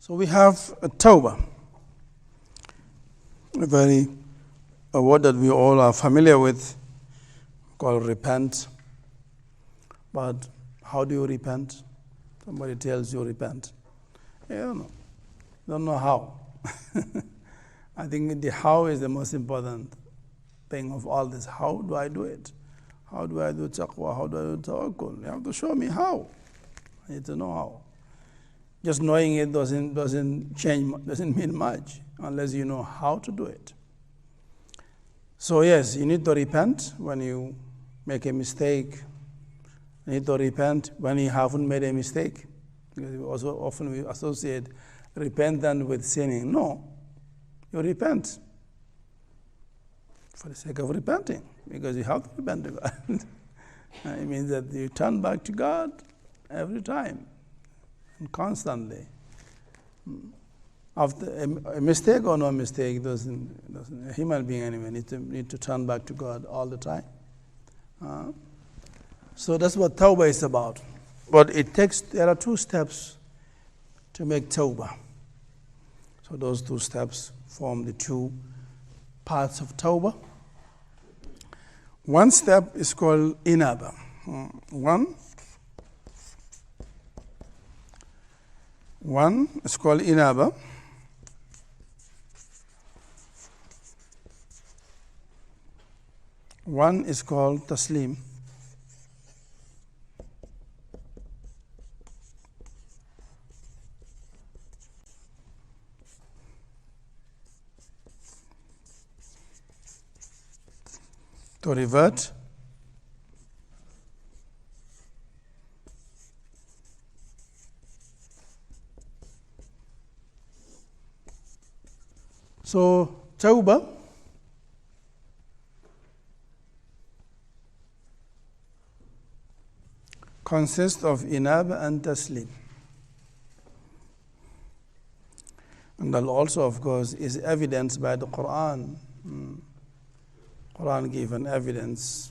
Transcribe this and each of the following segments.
So we have a Tawbah, a word that we all are familiar with, called repent. But how do you repent? Somebody tells you repent. You don't know how. I think the how is the most important thing of all this. How do I do it? How do I do taqwa? How do I do tawakkul? You have to show me how. I need to know how. Just knowing it doesn't mean much unless you know how to do it. So yes, you need to repent when you make a mistake. You need to repent when you haven't made a mistake. Because often we associate repentance with sinning. No, you repent for the sake of repenting, because you have to repent to God. It means that you turn back to God every time and constantly. After a mistake or no mistake doesn't a human being anyway need to turn back to God all the time. So that's what Tawbah is about. But there are 2 steps to make Tawbah. So those 2 steps form the 2 parts of Tawbah. One step is called Inaba. One is called Inaba. One is called Taslim. To revert. So, Tawbah consists of Inaba and Taslim. And that also, of course, is evidenced by the Quran. Quran gave an evidence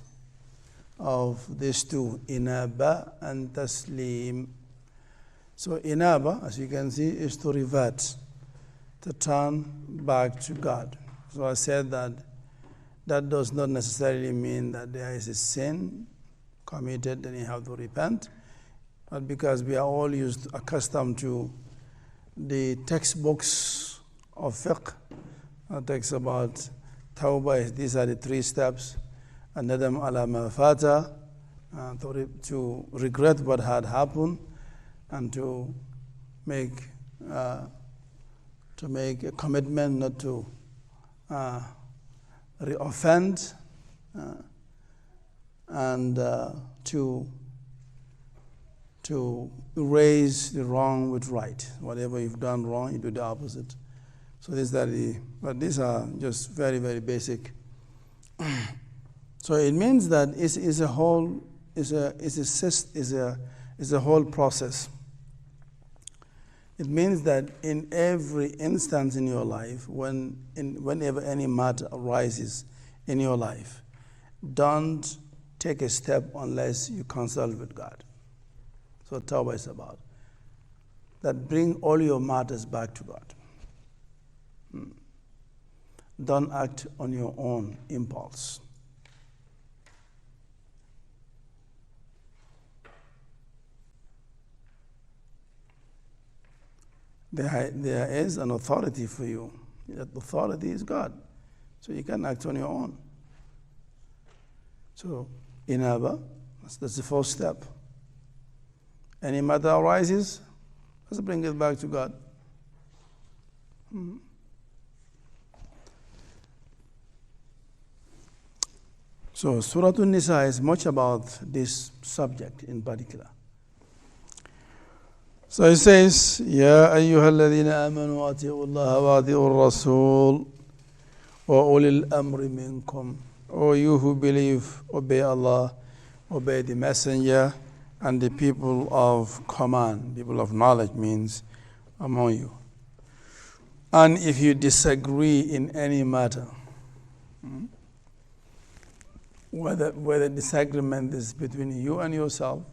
of these 2, Inaba and Taslim. So Inaba, as you can see, is to revert, to turn back to God. So I said that does not necessarily mean that there is a sin committed and you have to repent, but because we are all accustomed to the textbooks of fiqh, that talks about Tawbah, these are the 3 steps. Nadam ala ma fata, to regret what had happened, and to make a commitment not to re-offend, and to erase the wrong with right. Whatever you've done wrong, you do the opposite. So but these are just very, very basic. So it means that it's a whole process. It means that in every instance in your life, whenever any matter arises in your life, don't take a step unless you consult with God. So Tawbah is about that. Bring all your matters back to God. Don't act on your own impulse. There is an authority for you. That authority is God. So you can act on your own. So, Inaba, that's the first step. Any matter arises, let's bring it back to God. So, Surah An-Nisa is much about this subject in particular. So it says, Ya ayyuha alladhina amanu ati'u Allah wa ati'u al-Rasul wa ulil amri minkum. O you who believe, obey Allah, obey the Messenger, and the people of command, people of knowledge means among you. And if you disagree in any matter, whether disagreement is between you and yourself,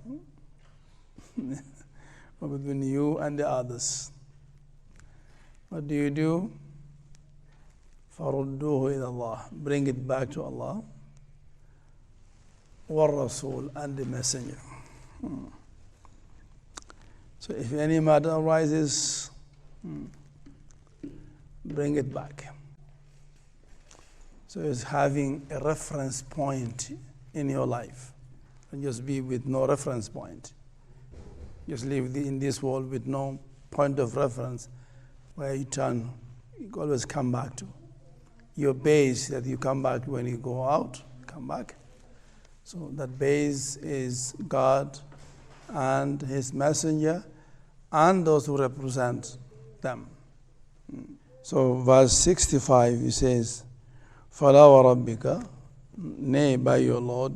or between you and the others, What do? فَرُدُّوهُ إِلَى اللَّهِ. Bring it back to Allah. وَالرَّسُولِ, and the messenger. So if any matter arises, bring it back. So it's having a reference point in your life. And just be with no reference point. Just live in this world with no point of reference where you turn, you always come back to. Your base that you come back when you go out, come back. So that base is God and His messenger and those who represent them. So verse 65, he says, فَلَا وَرَبِّكَ, nay, by your Lord,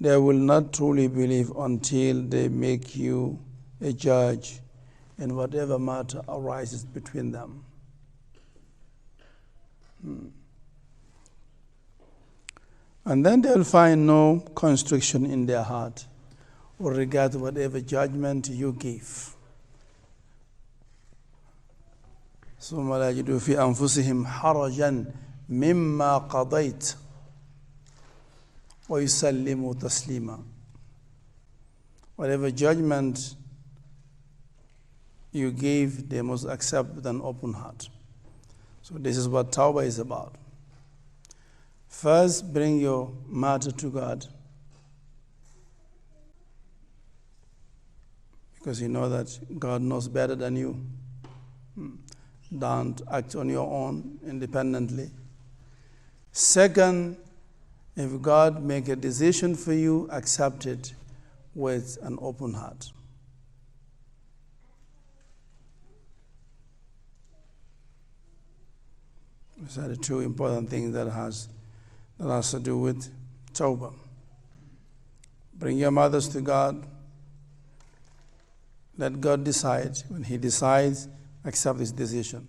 they will not truly believe until they make you a judge in whatever matter arises between them. And then they'll find no constriction in their heart with regard to whatever judgment you give. ثم لا يجدوا في أنفسهم حرجا مما قضيت ويسلموا تسليما. Whatever judgment you give, they must accept with an open heart. So this is what Tawbah is about. First, bring your matter to God, because you know that God knows better than you. Don't act on your own independently. Second, if God make a decision for you, accept it with an open heart. These are the two important things that has to do with Tawbah. Bring your matters to God. Let God decide. When He decides, accept His decision.